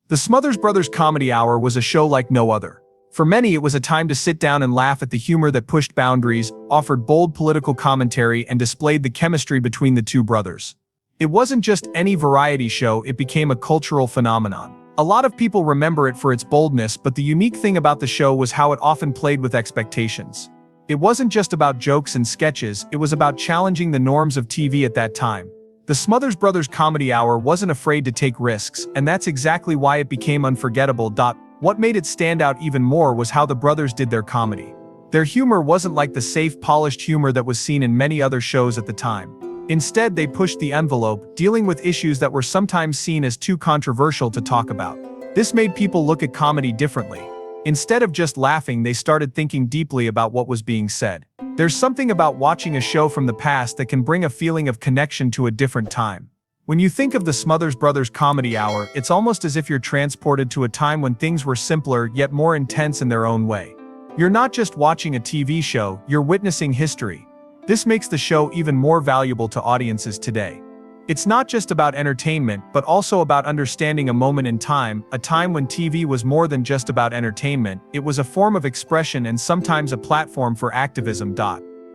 The Smothers Brothers Comedy Hour was a show like no other. For many, it was a time to sit down and laugh at the humor that pushed boundaries, offered bold political commentary, and displayed the chemistry between the two brothers. It wasn't just any variety show, it became a cultural phenomenon. A lot of people remember it for its boldness, but the unique thing about the show was how it often played with expectations. It wasn't just about jokes and sketches, it was about challenging the norms of TV at that time. The Smothers Brothers Comedy Hour wasn't afraid to take risks, and that's exactly why it became unforgettable. What made it stand out even more was how the brothers did their comedy. Their humor wasn't like the safe, polished humor that was seen in many other shows at the time. Instead, they pushed the envelope, dealing with issues that were sometimes seen as too controversial to talk about. This made people look at comedy differently. Instead of just laughing, they started thinking deeply about what was being said. There's something about watching a show from the past that can bring a feeling of connection to a different time. When you think of the Smothers Brothers Comedy Hour, it's almost as if you're transported to a time when things were simpler yet more intense in their own way. You're not just watching a TV show, you're witnessing history. This makes the show even more valuable to audiences today. It's not just about entertainment, but also about understanding a moment in time, a time when TV was more than just about entertainment, it was a form of expression and sometimes a platform for activism.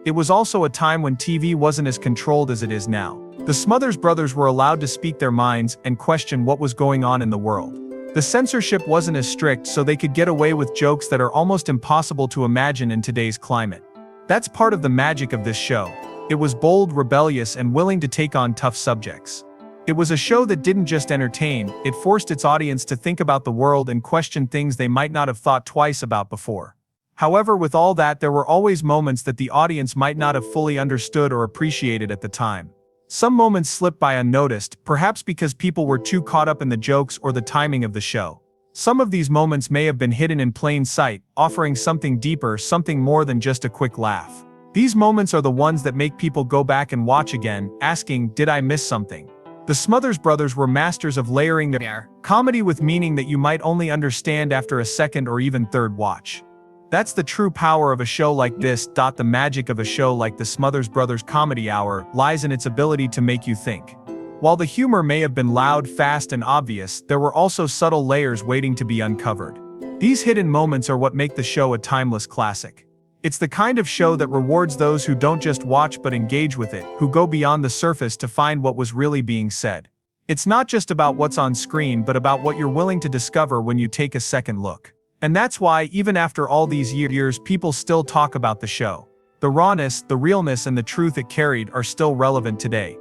It was also a time when TV wasn't as controlled as it is now. The Smothers Brothers were allowed to speak their minds and question what was going on in the world. The censorship wasn't as strict, so they could get away with jokes that are almost impossible to imagine in today's climate. That's part of the magic of this show. It was bold, rebellious, and willing to take on tough subjects. It was a show that didn't just entertain, it forced its audience to think about the world and question things they might not have thought twice about before. However, with all that, there were always moments that the audience might not have fully understood or appreciated at the time. Some moments slipped by unnoticed, perhaps because people were too caught up in the jokes or the timing of the show. Some of these moments may have been hidden in plain sight, offering something deeper, something more than just a quick laugh. These moments are the ones that make people go back and watch again, asking, did I miss something? The Smothers Brothers were masters of layering their comedy with meaning that you might only understand after a second or even third watch. That's the true power of a show like this. The magic of a show like the Smothers Brothers Comedy Hour lies in its ability to make you think. While the humor may have been loud, fast, and obvious, there were also subtle layers waiting to be uncovered. These hidden moments are what make the show a timeless classic. It's the kind of show that rewards those who don't just watch but engage with it, who go beyond the surface to find what was really being said. It's not just about what's on screen, but about what you're willing to discover when you take a second look. And that's why, even after all these years, people still talk about the show. The rawness, the realness, and the truth it carried are still relevant today.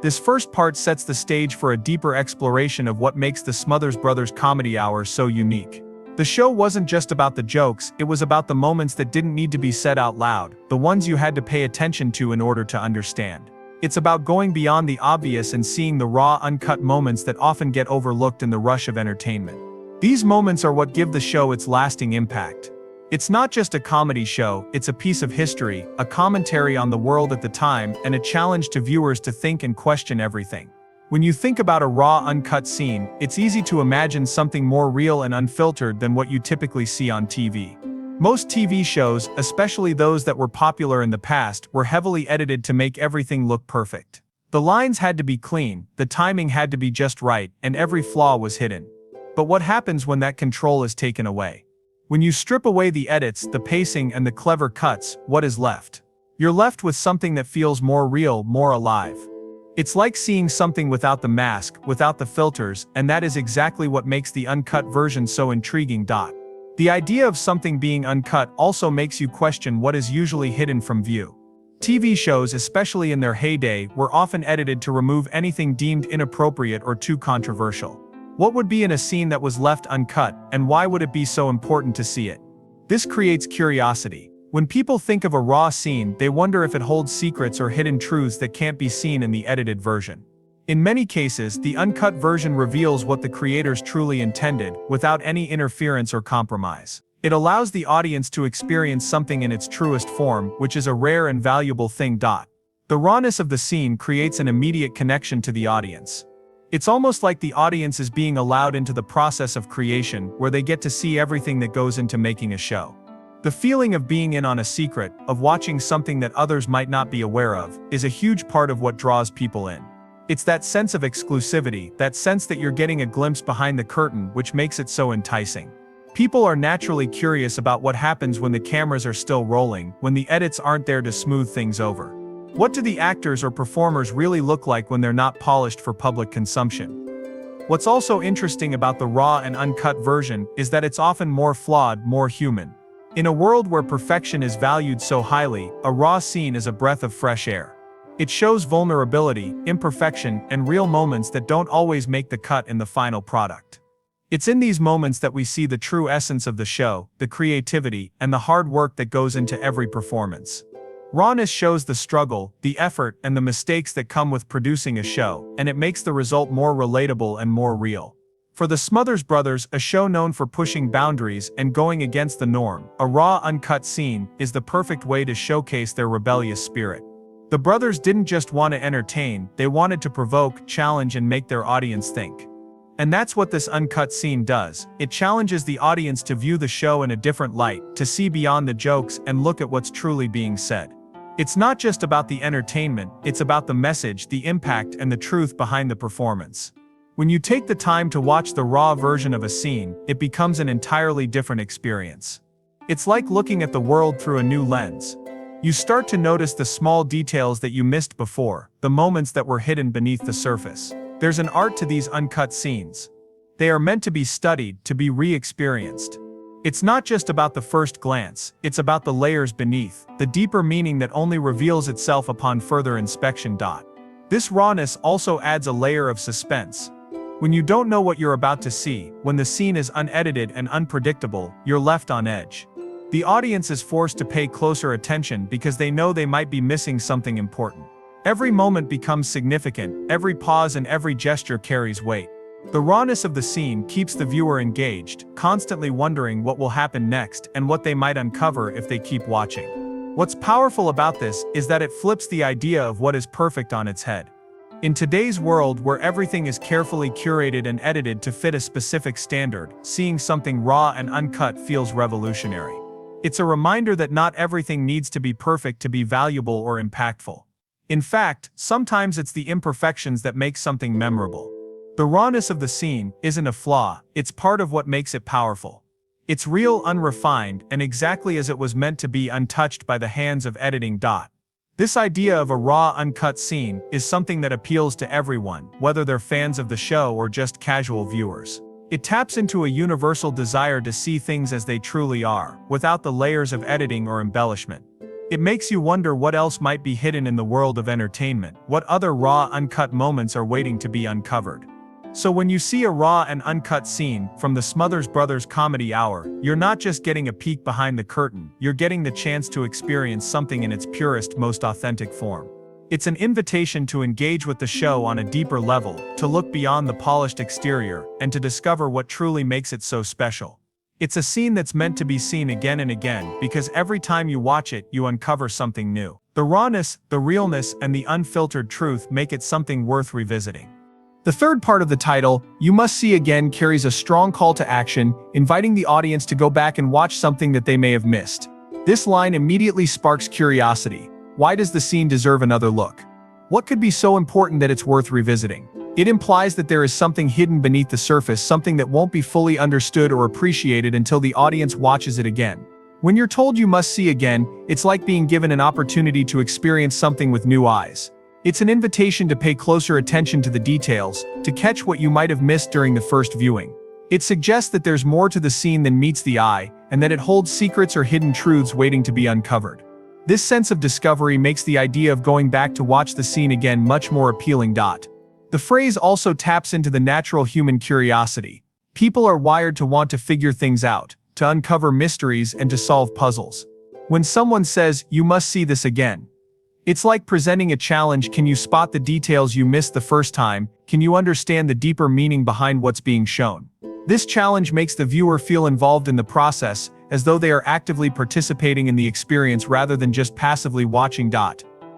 This first part sets the stage for a deeper exploration of what makes the Smothers Brothers Comedy Hour so unique. The show wasn't just about the jokes, it was about the moments that didn't need to be said out loud, the ones you had to pay attention to in order to understand. It's about going beyond the obvious and seeing the raw, uncut moments that often get overlooked in the rush of entertainment. These moments are what give the show its lasting impact. It's not just a comedy show, it's a piece of history, a commentary on the world at the time, and a challenge to viewers to think and question everything. When you think about a raw, uncut scene, it's easy to imagine something more real and unfiltered than what you typically see on TV. Most TV shows, especially those that were popular in the past, were heavily edited to make everything look perfect. The lines had to be clean, the timing had to be just right, and every flaw was hidden. But what happens when that control is taken away? When you strip away the edits, the pacing, and the clever cuts, what is left? You're left with something that feels more real, more alive. It's like seeing something without the mask, without the filters, and that is exactly what makes the uncut version so intriguing. The idea of something being uncut also makes you question what is usually hidden from view. TV shows, especially in their heyday, were often edited to remove anything deemed inappropriate or too controversial. What would be in a scene that was left uncut, and why would it be so important to see it? This creates curiosity. When people think of a raw scene, they wonder if it holds secrets or hidden truths that can't be seen in the edited version. In many cases, the uncut version reveals what the creators truly intended, without any interference or compromise. It allows the audience to experience something in its truest form, which is a rare and valuable thing. The rawness of the scene creates an immediate connection to the audience. It's almost like the audience is being allowed into the process of creation, where they get to see everything that goes into making a show. The feeling of being in on a secret, of watching something that others might not be aware of, is a huge part of what draws people in. It's that sense of exclusivity, that sense that you're getting a glimpse behind the curtain, which makes it so enticing. People are naturally curious about what happens when the cameras are still rolling, when the edits aren't there to smooth things over. What do the actors or performers really look like when they're not polished for public consumption? What's also interesting about the raw and uncut version is that it's often more flawed, more human. In a world where perfection is valued so highly, a raw scene is a breath of fresh air. It shows vulnerability, imperfection, and real moments that don't always make the cut in the final product. It's in these moments that we see the true essence of the show, the creativity, and the hard work that goes into every performance. Rawness shows the struggle, the effort, and the mistakes that come with producing a show, and it makes the result more relatable and more real. For the Smothers Brothers, a show known for pushing boundaries and going against the norm, a raw, uncut scene is the perfect way to showcase their rebellious spirit. The brothers didn't just want to entertain, they wanted to provoke, challenge, and make their audience think. And that's what this uncut scene does. It challenges the audience to view the show in a different light, to see beyond the jokes and look at what's truly being said. It's not just about the entertainment, it's about the message, the impact, and the truth behind the performance. When you take the time to watch the raw version of a scene, it becomes an entirely different experience. It's like looking at the world through a new lens. You start to notice the small details that you missed before, the moments that were hidden beneath the surface. There's an art to these uncut scenes. They are meant to be studied, to be re-experienced. It's not just about the first glance, it's about the layers beneath, the deeper meaning that only reveals itself upon further inspection. This rawness also adds a layer of suspense. When you don't know what you're about to see, when the scene is unedited and unpredictable, you're left on edge. The audience is forced to pay closer attention because they know they might be missing something important. Every moment becomes significant, every pause and every gesture carries weight. The rawness of the scene keeps the viewer engaged, constantly wondering what will happen next and what they might uncover if they keep watching. What's powerful about this is that it flips the idea of what is perfect on its head. In today's world where everything is carefully curated and edited to fit a specific standard, seeing something raw and uncut feels revolutionary. It's a reminder that not everything needs to be perfect to be valuable or impactful. In fact, sometimes it's the imperfections that make something memorable. The rawness of the scene isn't a flaw, it's part of what makes it powerful. It's real, unrefined, and exactly as it was meant to be, untouched by the hands of editing. This idea of a raw, uncut scene is something that appeals to everyone, whether they're fans of the show or just casual viewers. It taps into a universal desire to see things as they truly are, without the layers of editing or embellishment. It makes you wonder what else might be hidden in the world of entertainment, what other raw, uncut moments are waiting to be uncovered. So when you see a raw and uncut scene from the Smothers Brothers Comedy Hour, you're not just getting a peek behind the curtain, you're getting the chance to experience something in its purest, most authentic form. It's an invitation to engage with the show on a deeper level, to look beyond the polished exterior, and to discover what truly makes it so special. It's a scene that's meant to be seen again and again, because every time you watch it, you uncover something new. The rawness, the realness, and the unfiltered truth make it something worth revisiting. The third part of the title, You Must See Again, carries a strong call to action, inviting the audience to go back and watch something that they may have missed. This line immediately sparks curiosity. Why does the scene deserve another look? What could be so important that it's worth revisiting? It implies that there is something hidden beneath the surface, something that won't be fully understood or appreciated until the audience watches it again. When you're told you must see again, it's like being given an opportunity to experience something with new eyes. It's an invitation to pay closer attention to the details, to catch what you might have missed during the first viewing. It suggests that there's more to the scene than meets the eye, and that it holds secrets or hidden truths waiting to be uncovered. This sense of discovery makes the idea of going back to watch the scene again much more appealing. The phrase also taps into the natural human curiosity. People are wired to want to figure things out, to uncover mysteries and to solve puzzles. When someone says, "You must see this again," it's like presenting a challenge. Can you spot the details you missed the first time? Can you understand the deeper meaning behind what's being shown? This challenge makes the viewer feel involved in the process, as though they are actively participating in the experience rather than just passively watching.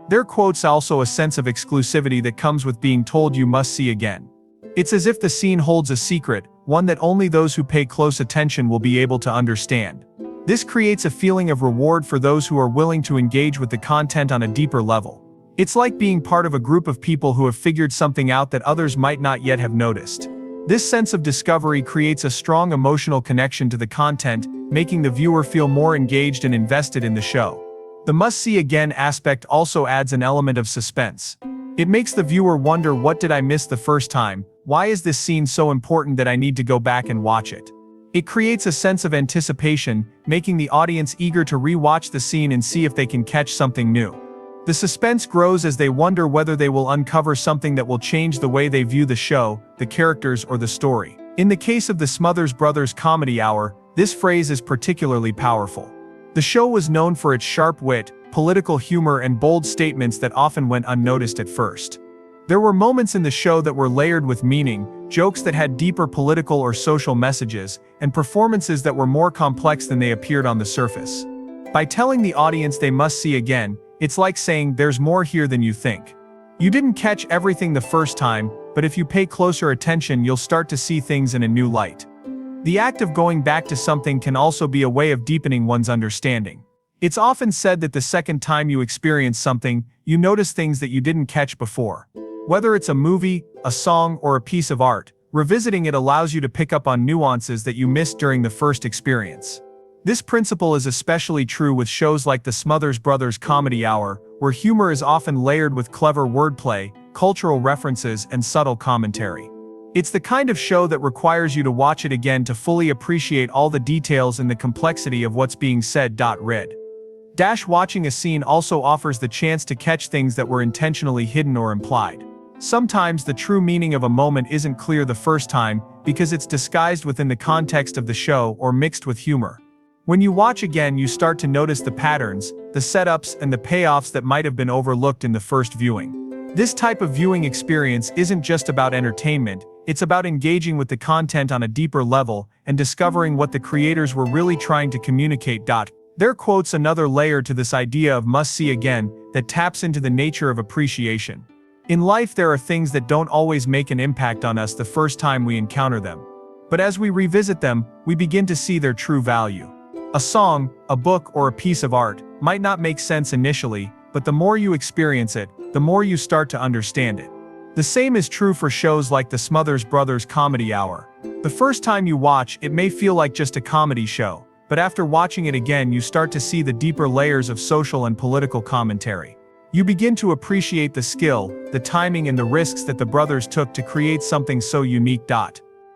Their quotes also a sense of exclusivity that comes with being told you must see again. It's as if the scene holds a secret, one that only those who pay close attention will be able to understand. This creates a feeling of reward for those who are willing to engage with the content on a deeper level. It's like being part of a group of people who have figured something out that others might not yet have noticed. This sense of discovery creates a strong emotional connection to the content, making the viewer feel more engaged and invested in the show. The must-see-again aspect also adds an element of suspense. It makes the viewer wonder, what did I miss the first time? Why is this scene so important that I need to go back and watch it? It creates a sense of anticipation, making the audience eager to re-watch the scene and see if they can catch something new. The suspense grows as they wonder whether they will uncover something that will change the way they view the show, the characters, or the story. In the case of the Smothers Brothers Comedy Hour, this phrase is particularly powerful. The show was known for its sharp wit, political humor, and bold statements that often went unnoticed at first. There were moments in the show that were layered with meaning, jokes that had deeper political or social messages, and performances that were more complex than they appeared on the surface. By telling the audience they must see again, it's like saying, there's more here than you think. You didn't catch everything the first time, but if you pay closer attention, you'll start to see things in a new light. The act of going back to something can also be a way of deepening one's understanding. It's often said that the second time you experience something, you notice things that you didn't catch before. Whether it's a movie, a song, or a piece of art, revisiting it allows you to pick up on nuances that you missed during the first experience. This principle is especially true with shows like the Smothers Brothers Comedy Hour, where humor is often layered with clever wordplay, cultural references, and subtle commentary. It's the kind of show that requires you to watch it again to fully appreciate all the details and the complexity of what's being said. Watching a scene also offers the chance to catch things that were intentionally hidden or implied. Sometimes the true meaning of a moment isn't clear the first time because it's disguised within the context of the show or mixed with humor. When you watch again, you start to notice the patterns, the setups, and the payoffs that might have been overlooked in the first viewing. This type of viewing experience isn't just about entertainment, it's about engaging with the content on a deeper level and discovering what the creators were really trying to communicate. Their quote's another layer to this idea of must-see again that taps into the nature of appreciation. In life, there are things that don't always make an impact on us the first time we encounter them. But as we revisit them, we begin to see their true value. A song, a book, or a piece of art might not make sense initially, but the more you experience it, the more you start to understand it. The same is true for shows like the Smothers Brothers Comedy Hour. The first time you watch, it may feel like just a comedy show, but after watching it again, you start to see the deeper layers of social and political commentary. You begin to appreciate the skill, the timing, and the risks that the brothers took to create something so unique.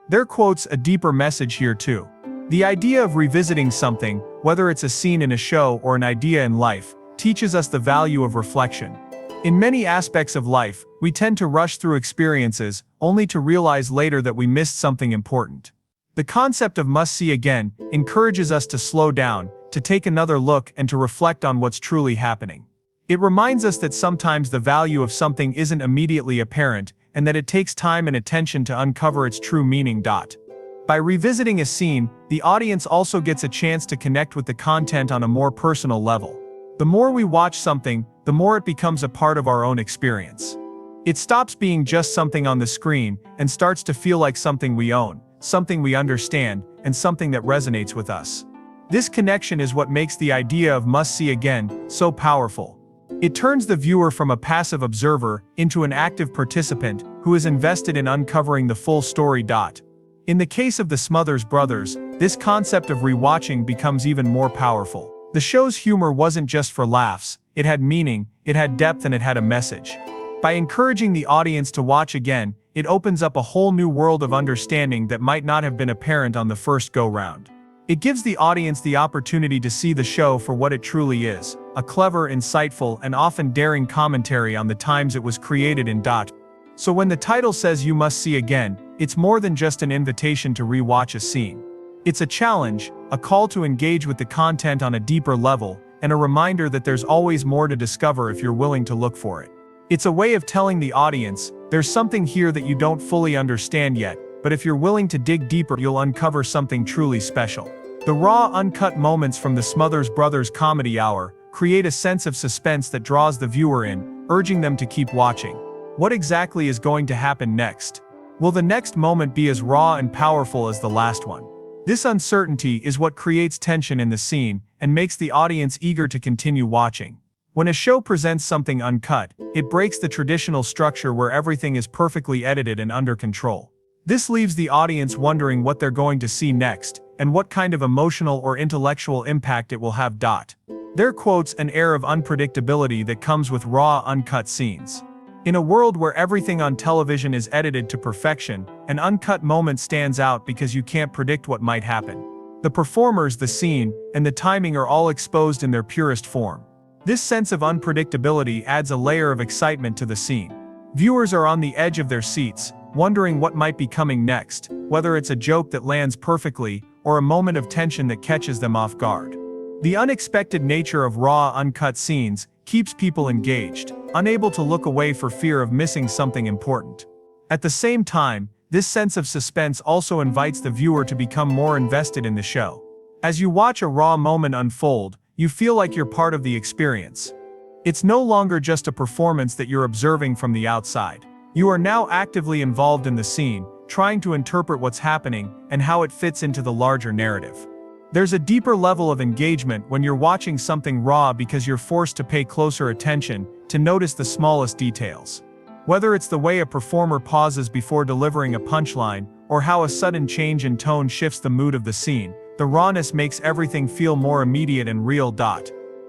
Their quote's a deeper message here too. The idea of revisiting something, whether it's a scene in a show or an idea in life, teaches us the value of reflection. In many aspects of life, we tend to rush through experiences, only to realize later that we missed something important. The concept of must-see again encourages us to slow down, to take another look, and to reflect on what's truly happening. It reminds us that sometimes the value of something isn't immediately apparent, and that it takes time and attention to uncover its true meaning. By revisiting a scene, the audience also gets a chance to connect with the content on a more personal level. The more we watch something, the more it becomes a part of our own experience. It stops being just something on the screen and starts to feel like something we own, something we understand, and something that resonates with us. This connection is what makes the idea of must-see again so powerful. It turns the viewer from a passive observer into an active participant who is invested in uncovering the full story. In the case of the Smothers Brothers, this concept of rewatching becomes even more powerful. The show's humor wasn't just for laughs, it had meaning, it had depth, and it had a message. By encouraging the audience to watch again, it opens up a whole new world of understanding that might not have been apparent on the first go-round. It gives the audience the opportunity to see the show for what it truly is, a clever, insightful, and often daring commentary on the times it was created in. So when the title says you must see again, it's more than just an invitation to re-watch a scene. It's a challenge, a call to engage with the content on a deeper level, and a reminder that there's always more to discover if you're willing to look for it. It's a way of telling the audience, there's something here that you don't fully understand yet, but if you're willing to dig deeper, you'll uncover something truly special. The raw, uncut moments from the Smothers Brothers Comedy Hour create a sense of suspense that draws the viewer in, urging them to keep watching. What exactly is going to happen next? Will the next moment be as raw and powerful as the last one? This uncertainty is what creates tension in the scene and makes the audience eager to continue watching. When a show presents something uncut, it breaks the traditional structure where everything is perfectly edited and under control. This leaves the audience wondering what they're going to see next, and what kind of emotional or intellectual impact it will have. There quotes an air of unpredictability that comes with raw, uncut scenes. In a world where everything on television is edited to perfection, an uncut moment stands out because you can't predict what might happen. The performers, the scene, and the timing are all exposed in their purest form. This sense of unpredictability adds a layer of excitement to the scene. Viewers are on the edge of their seats, wondering what might be coming next, whether it's a joke that lands perfectly, or a moment of tension that catches them off guard. The unexpected nature of raw, uncut scenes keeps people engaged, unable to look away for fear of missing something important. At the same time, this sense of suspense also invites the viewer to become more invested in the show. As you watch a raw moment unfold, you feel like you're part of the experience. It's no longer just a performance that you're observing from the outside. You are now actively involved in the scene, trying to interpret what's happening and how it fits into the larger narrative. There's a deeper level of engagement when you're watching something raw because you're forced to pay closer attention, to notice the smallest details. Whether it's the way a performer pauses before delivering a punchline, or how a sudden change in tone shifts the mood of the scene, the rawness makes everything feel more immediate and real.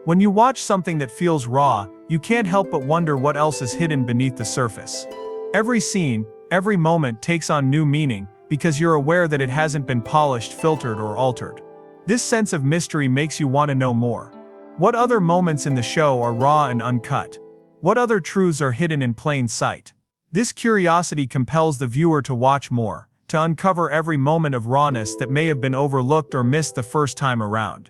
When you watch something that feels raw, you can't help but wonder what else is hidden beneath the surface. Every scene, every moment takes on new meaning, because you're aware that it hasn't been polished, filtered, or altered. This sense of mystery makes you want to know more. What other moments in the show are raw and uncut? What other truths are hidden in plain sight? This curiosity compels the viewer to watch more, to uncover every moment of rawness that may have been overlooked or missed the first time around.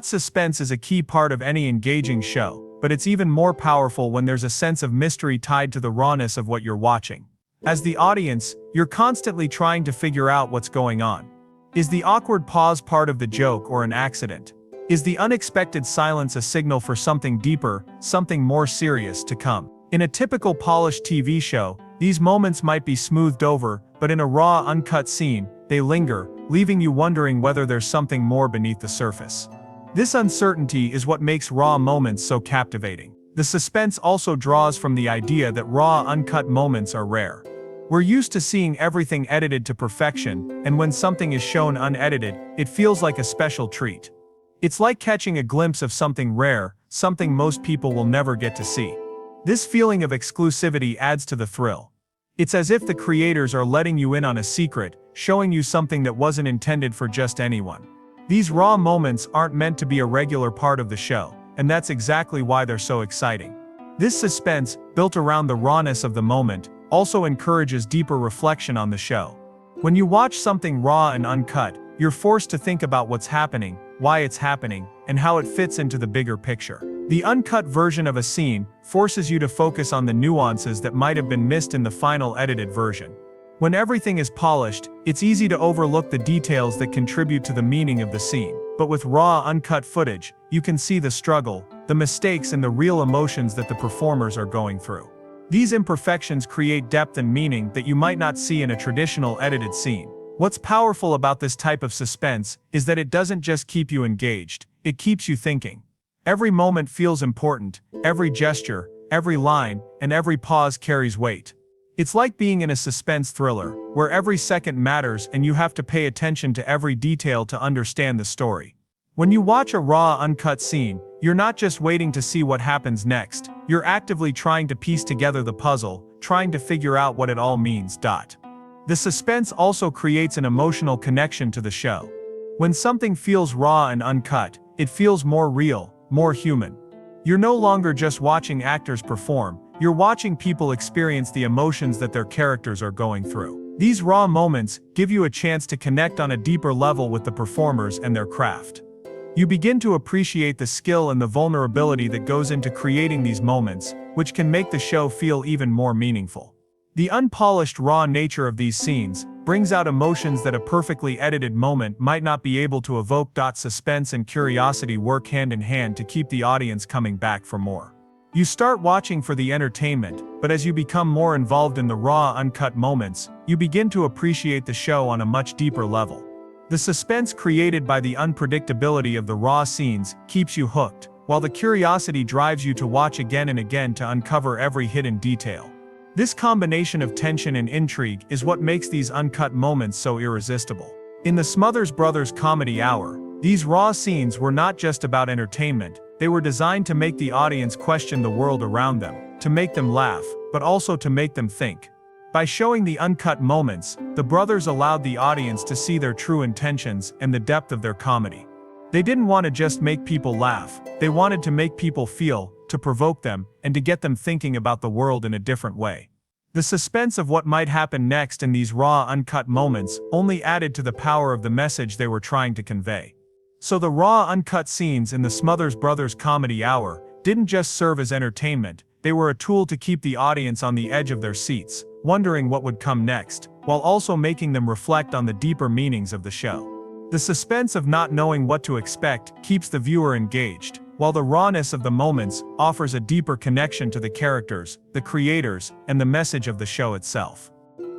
Suspense is a key part of any engaging show, but it's even more powerful when there's a sense of mystery tied to the rawness of what you're watching. As the audience, you're constantly trying to figure out what's going on. Is the awkward pause part of the joke or an accident? Is the unexpected silence a signal for something deeper, something more serious to come? In a typical polished TV show, these moments might be smoothed over, but in a raw, uncut scene, they linger, leaving you wondering whether there's something more beneath the surface. This uncertainty is what makes raw moments so captivating. The suspense also draws from the idea that raw, uncut moments are rare. We're used to seeing everything edited to perfection, and when something is shown unedited, it feels like a special treat. It's like catching a glimpse of something rare, something most people will never get to see. This feeling of exclusivity adds to the thrill. It's as if the creators are letting you in on a secret, showing you something that wasn't intended for just anyone. These raw moments aren't meant to be a regular part of the show, and that's exactly why they're so exciting. This suspense, built around the rawness of the moment, also encourages deeper reflection on the show. When you watch something raw and uncut, you're forced to think about what's happening, why it's happening, and how it fits into the bigger picture. The uncut version of a scene forces you to focus on the nuances that might have been missed in the final edited version. When everything is polished, it's easy to overlook the details that contribute to the meaning of the scene. But with raw, uncut footage, you can see the struggle, the mistakes, and the real emotions that the performers are going through. These imperfections create depth and meaning that you might not see in a traditional edited scene. What's powerful about this type of suspense is that it doesn't just keep you engaged, it keeps you thinking. Every moment feels important, every gesture, every line, and every pause carries weight. It's like being in a suspense thriller, where every second matters and you have to pay attention to every detail to understand the story. When you watch a raw, uncut scene, you're not just waiting to see what happens next, you're actively trying to piece together the puzzle, trying to figure out what it all means. The suspense also creates an emotional connection to the show. When something feels raw and uncut, it feels more real, more human. You're no longer just watching actors perform, you're watching people experience the emotions that their characters are going through. These raw moments give you a chance to connect on a deeper level with the performers and their craft. You begin to appreciate the skill and the vulnerability that goes into creating these moments, which can make the show feel even more meaningful. The unpolished, raw nature of these scenes brings out emotions that a perfectly edited moment might not be able to evoke. Suspense and curiosity work hand in hand to keep the audience coming back for more. You start watching for the entertainment, but as you become more involved in the raw, uncut moments, you begin to appreciate the show on a much deeper level. The suspense created by the unpredictability of the raw scenes keeps you hooked, while the curiosity drives you to watch again and again to uncover every hidden detail. This combination of tension and intrigue is what makes these uncut moments so irresistible. In the Smothers Brothers Comedy Hour, these raw scenes were not just about entertainment, they were designed to make the audience question the world around them, to make them laugh, but also to make them think. By showing the uncut moments, the brothers allowed the audience to see their true intentions and the depth of their comedy. They didn't want to just make people laugh, they wanted to make people feel, to provoke them, and to get them thinking about the world in a different way. The suspense of what might happen next in these raw, uncut moments only added to the power of the message they were trying to convey. So the raw, uncut scenes in the Smothers Brothers Comedy Hour didn't just serve as entertainment, they were a tool to keep the audience on the edge of their seats, wondering what would come next, while also making them reflect on the deeper meanings of the show. The suspense of not knowing what to expect keeps the viewer engaged, while the rawness of the moments offers a deeper connection to the characters, the creators, and the message of the show itself.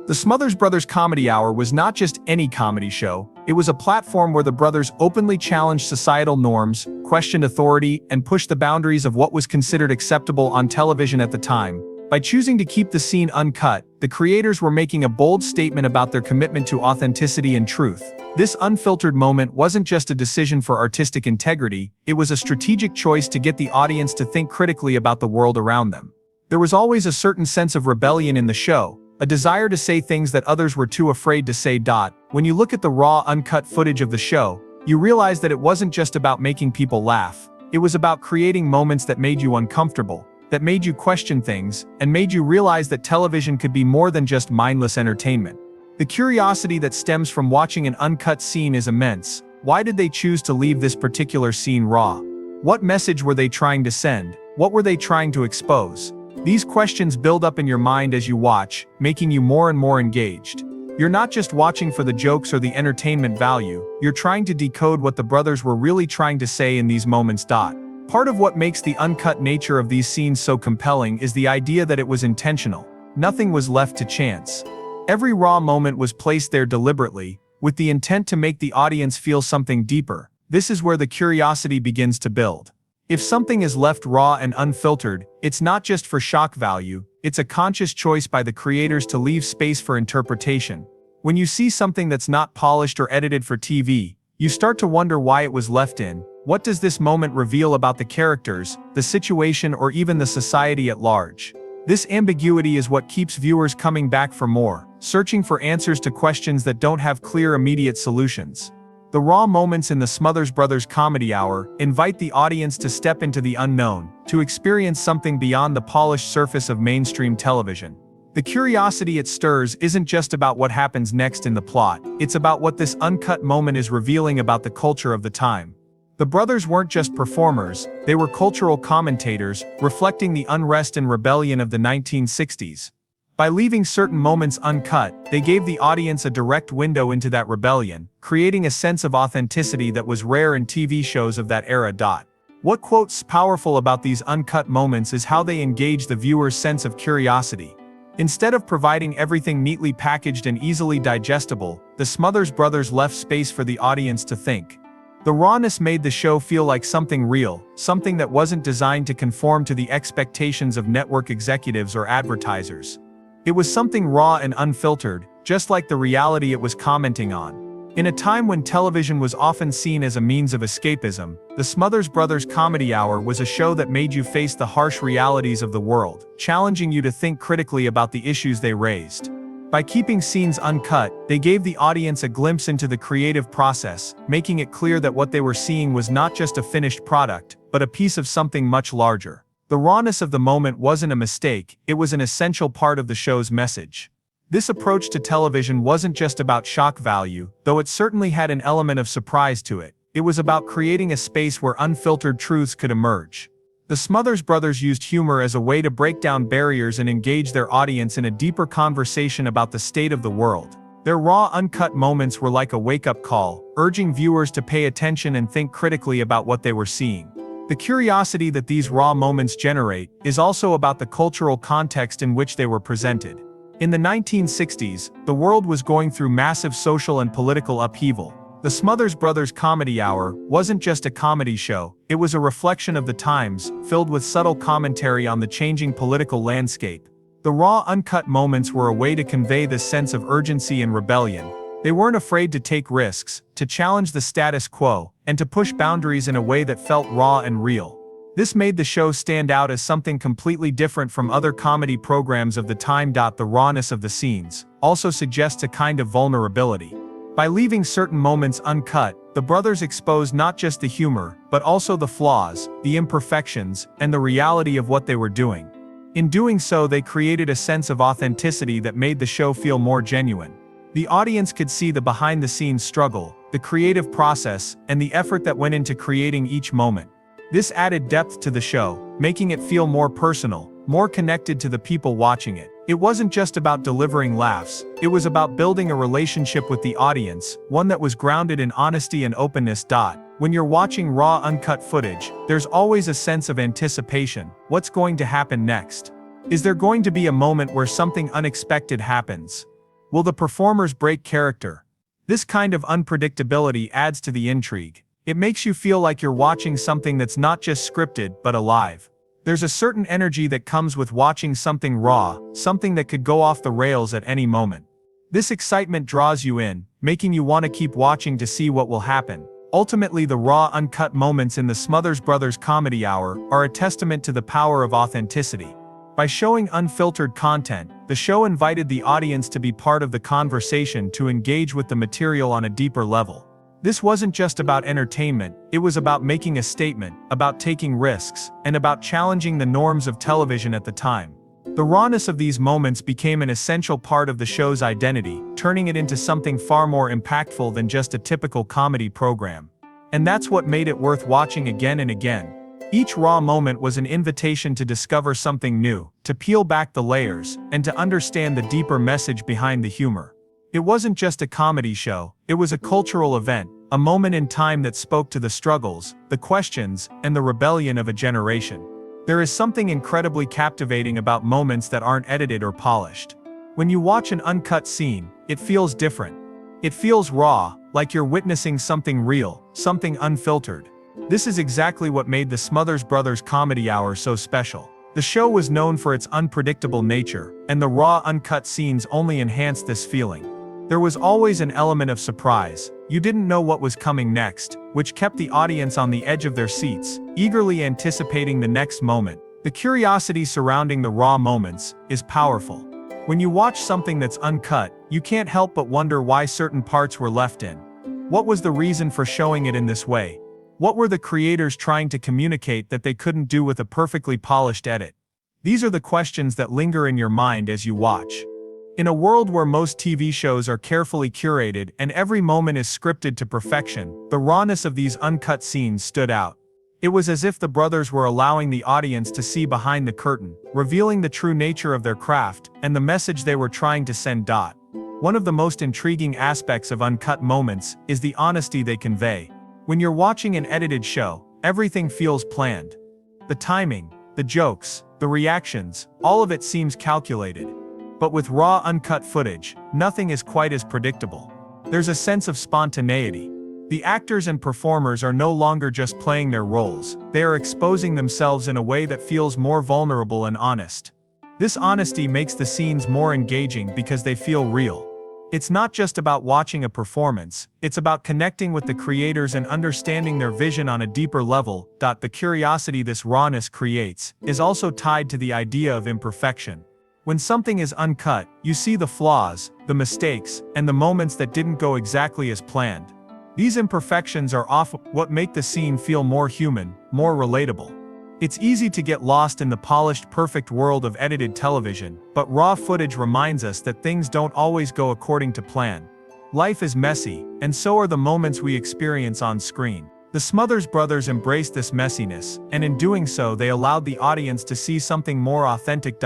The Smothers Brothers Comedy Hour was not just any comedy show, it was a platform where the brothers openly challenged societal norms, questioned authority, and pushed the boundaries of what was considered acceptable on television at the time. By choosing to keep the scene uncut, the creators were making a bold statement about their commitment to authenticity and truth. This unfiltered moment wasn't just a decision for artistic integrity, it was a strategic choice to get the audience to think critically about the world around them. There was always a certain sense of rebellion in the show, a desire to say things that others were too afraid to say. When you look at the raw, uncut footage of the show, you realize that it wasn't just about making people laugh, it was about creating moments that made you uncomfortable, that made you question things, and made you realize that television could be more than just mindless entertainment. The curiosity that stems from watching an uncut scene is immense. Why did they choose to leave this particular scene raw? What message were they trying to send? What were they trying to expose? These questions build up in your mind as you watch, making you more and more engaged. You're not just watching for the jokes or the entertainment value, you're trying to decode what the brothers were really trying to say in these moments. Part of what makes the uncut nature of these scenes so compelling is the idea that it was intentional. Nothing was left to chance. Every raw moment was placed there deliberately, with the intent to make the audience feel something deeper. This is where the curiosity begins to build. If something is left raw and unfiltered, it's not just for shock value, it's a conscious choice by the creators to leave space for interpretation. When you see something that's not polished or edited for TV, you start to wonder why it was left in. What does this moment reveal about the characters, the situation, or even the society at large? This ambiguity is what keeps viewers coming back for more, searching for answers to questions that don't have clear immediate solutions. The raw moments in the Smothers Brothers Comedy Hour invite the audience to step into the unknown, to experience something beyond the polished surface of mainstream television. The curiosity it stirs isn't just about what happens next in the plot, it's about what this uncut moment is revealing about the culture of the time. The brothers weren't just performers, they were cultural commentators, reflecting the unrest and rebellion of the 1960s. By leaving certain moments uncut, they gave the audience a direct window into that rebellion, creating a sense of authenticity that was rare in TV shows of that era. What's powerful about these uncut moments is how they engage the viewer's sense of curiosity. Instead of providing everything neatly packaged and easily digestible, the Smothers Brothers left space for the audience to think. The rawness made the show feel like something real, something that wasn't designed to conform to the expectations of network executives or advertisers. It was something raw and unfiltered, just like the reality it was commenting on. In a time when television was often seen as a means of escapism, the Smothers Brothers Comedy Hour was a show that made you face the harsh realities of the world, challenging you to think critically about the issues they raised. By keeping scenes uncut, they gave the audience a glimpse into the creative process, making it clear that what they were seeing was not just a finished product, but a piece of something much larger. The rawness of the moment wasn't a mistake, it was an essential part of the show's message. This approach to television wasn't just about shock value, though it certainly had an element of surprise to it. It was about creating a space where unfiltered truths could emerge. The Smothers Brothers used humor as a way to break down barriers and engage their audience in a deeper conversation about the state of the world. Their raw, uncut moments were like a wake-up call, urging viewers to pay attention and think critically about what they were seeing. The curiosity that these raw moments generate is also about the cultural context in which they were presented. In the 1960s, the world was going through massive social and political upheaval. The Smothers Brothers Comedy Hour wasn't just a comedy show, it was a reflection of the times, filled with subtle commentary on the changing political landscape. The raw, uncut moments were a way to convey this sense of urgency and rebellion. They weren't afraid to take risks, to challenge the status quo, and to push boundaries in a way that felt raw and real. This made the show stand out as something completely different from other comedy programs of the time. The rawness of the scenes also suggests a kind of vulnerability. By leaving certain moments uncut, the brothers exposed not just the humor, but also the flaws, the imperfections, and the reality of what they were doing. In doing so, they created a sense of authenticity that made the show feel more genuine. The audience could see the behind-the-scenes struggle, the creative process, and the effort that went into creating each moment. This added depth to the show, making it feel more personal, more connected to the people watching it. It wasn't just about delivering laughs, it was about building a relationship with the audience, one that was grounded in honesty and openness. When you're watching raw, uncut footage, there's always a sense of anticipation. What's going to happen next? Is there going to be a moment where something unexpected happens? Will the performers break character? This kind of unpredictability adds to the intrigue. It makes you feel like you're watching something that's not just scripted, but alive. There's a certain energy that comes with watching something raw, something that could go off the rails at any moment. This excitement draws you in, making you want to keep watching to see what will happen. Ultimately, the raw, uncut moments in the Smothers Brothers Comedy Hour are a testament to the power of authenticity. By showing unfiltered content, the show invited the audience to be part of the conversation, to engage with the material on a deeper level. This wasn't just about entertainment, it was about making a statement, about taking risks, and about challenging the norms of television at the time. The rawness of these moments became an essential part of the show's identity, turning it into something far more impactful than just a typical comedy program. And that's what made it worth watching again and again. Each raw moment was an invitation to discover something new, to peel back the layers, and to understand the deeper message behind the humor. It wasn't just a comedy show, it was a cultural event, a moment in time that spoke to the struggles, the questions, and the rebellion of a generation. There is something incredibly captivating about moments that aren't edited or polished. When you watch an uncut scene, it feels different. It feels raw, like you're witnessing something real, something unfiltered. This is exactly what made the Smothers Brothers Comedy Hour so special. The show was known for its unpredictable nature, and the raw, uncut scenes only enhanced this feeling. There was always an element of surprise. You didn't know what was coming next, which kept the audience on the edge of their seats, eagerly anticipating the next moment. The curiosity surrounding the raw moments is powerful. When you watch something that's uncut, you can't help but wonder why certain parts were left in. What was the reason for showing it in this way? What were the creators trying to communicate that they couldn't do with a perfectly polished edit? These are the questions that linger in your mind as you watch. In a world where most TV shows are carefully curated and every moment is scripted to perfection, the rawness of these uncut scenes stood out. It was as if the brothers were allowing the audience to see behind the curtain, revealing the true nature of their craft and the message they were trying to send. One of the most intriguing aspects of uncut moments is the honesty they convey. When you're watching an edited show, everything feels planned. The timing, the jokes, the reactions, all of it seems calculated. But with raw, uncut footage, nothing is quite as predictable. There's a sense of spontaneity. The actors and performers are no longer just playing their roles, they are exposing themselves in a way that feels more vulnerable and honest. This honesty makes the scenes more engaging because they feel real. It's not just about watching a performance, it's about connecting with the creators and understanding their vision on a deeper level. The curiosity this rawness creates is also tied to the idea of imperfection. When something is uncut, you see the flaws, the mistakes, and the moments that didn't go exactly as planned. These imperfections are often what make the scene feel more human, more relatable. It's easy to get lost in the polished, perfect world of edited television, but raw footage reminds us that things don't always go according to plan. Life is messy, and so are the moments we experience on screen. The Smothers Brothers embraced this messiness, and in doing so they allowed the audience to see something more authentic.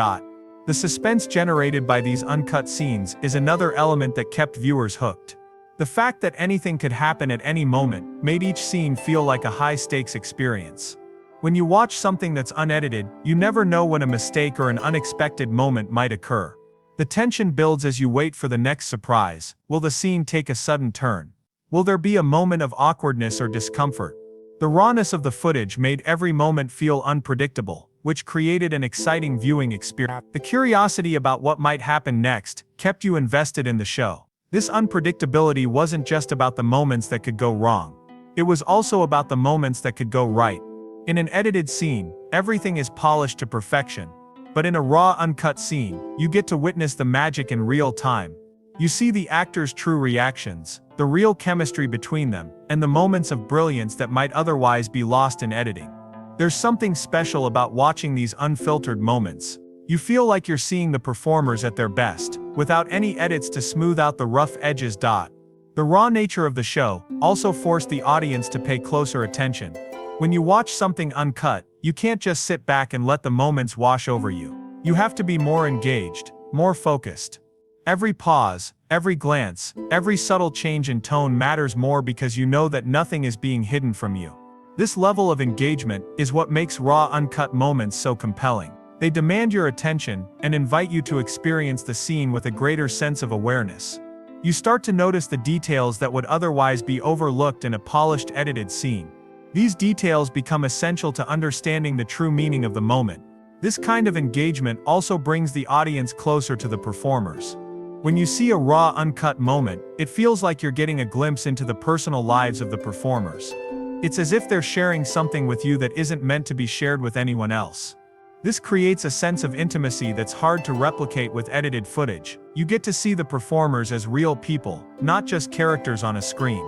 The suspense generated by these uncut scenes is another element that kept viewers hooked. The fact that anything could happen at any moment made each scene feel like a high-stakes experience. When you watch something that's unedited, you never know when a mistake or an unexpected moment might occur. The tension builds as you wait for the next surprise. Will the scene take a sudden turn? Will there be a moment of awkwardness or discomfort? The rawness of the footage made every moment feel unpredictable, which created an exciting viewing experience. The curiosity about what might happen next kept you invested in the show. This unpredictability wasn't just about the moments that could go wrong. It was also about the moments that could go right. In an edited scene, everything is polished to perfection. But in a raw, uncut scene, you get to witness the magic in real time. You see the actors' true reactions, the real chemistry between them, and the moments of brilliance that might otherwise be lost in editing. There's something special about watching these unfiltered moments. You feel like you're seeing the performers at their best, without any edits to smooth out the rough edges. The raw nature of the show also forced the audience to pay closer attention. When you watch something uncut, you can't just sit back and let the moments wash over you. You have to be more engaged, more focused. Every pause, every glance, every subtle change in tone matters more because you know that nothing is being hidden from you. This level of engagement is what makes raw, uncut moments so compelling. They demand your attention and invite you to experience the scene with a greater sense of awareness. You start to notice the details that would otherwise be overlooked in a polished, edited scene. These details become essential to understanding the true meaning of the moment. This kind of engagement also brings the audience closer to the performers. When you see a raw, uncut moment, it feels like you're getting a glimpse into the personal lives of the performers. It's as if they're sharing something with you that isn't meant to be shared with anyone else. This creates a sense of intimacy that's hard to replicate with edited footage. You get to see the performers as real people, not just characters on a screen.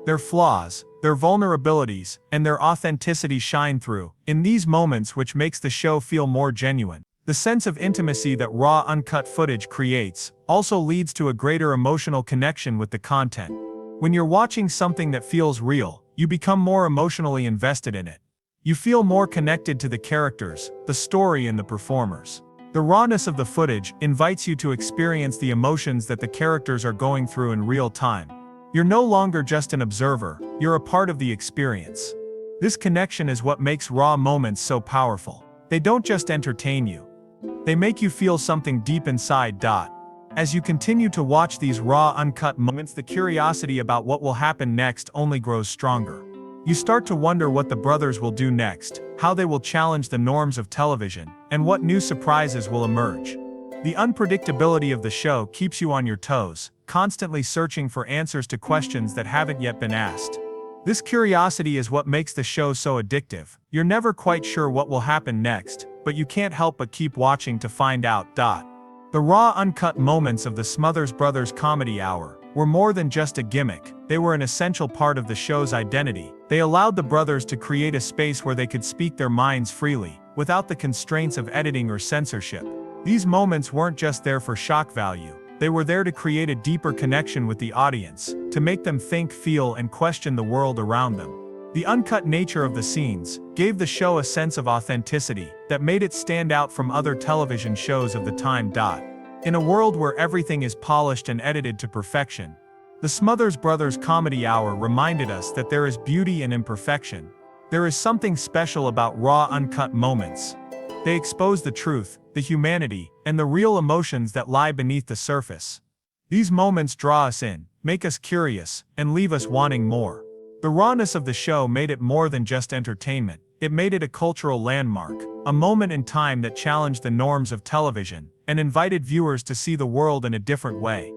Their flaws, their vulnerabilities, and their authenticity shine through in these moments, which makes the show feel more genuine. The sense of intimacy that raw, uncut footage creates also leads to a greater emotional connection with the content. When you're watching something that feels real, you become more emotionally invested in it. You feel more connected to the characters, the story, and the performers. The rawness of the footage invites you to experience the emotions that the characters are going through in real time. You're no longer just an observer, you're a part of the experience. This connection is what makes raw moments so powerful. They don't just entertain you. They make you feel something deep inside. As you continue to watch these raw, uncut moments, the curiosity about what will happen next only grows stronger. You start to wonder what the brothers will do next, how they will challenge the norms of television, and what new surprises will emerge. The unpredictability of the show keeps you on your toes, constantly searching for answers to questions that haven't yet been asked. This curiosity is what makes the show so addictive. You're never quite sure what will happen next, but you can't help but keep watching to find out. The raw, uncut moments of the Smothers Brothers Comedy Hour were more than just a gimmick. They were an essential part of the show's identity. They allowed the brothers to create a space where they could speak their minds freely, without the constraints of editing or censorship. These moments weren't just there for shock value. They were there to create a deeper connection with the audience, to make them think, feel, and question the world around them. The uncut nature of the scenes gave the show a sense of authenticity that made it stand out from other television shows of the time. In a world where everything is polished and edited to perfection, the Smothers Brothers Comedy Hour reminded us that there is beauty in imperfection. There is something special about raw, uncut moments. They expose the truth, the humanity, and the real emotions that lie beneath the surface. These moments draw us in, make us curious, and leave us wanting more. The rawness of the show made it more than just entertainment. It made it a cultural landmark, a moment in time that challenged the norms of television and invited viewers to see the world in a different way.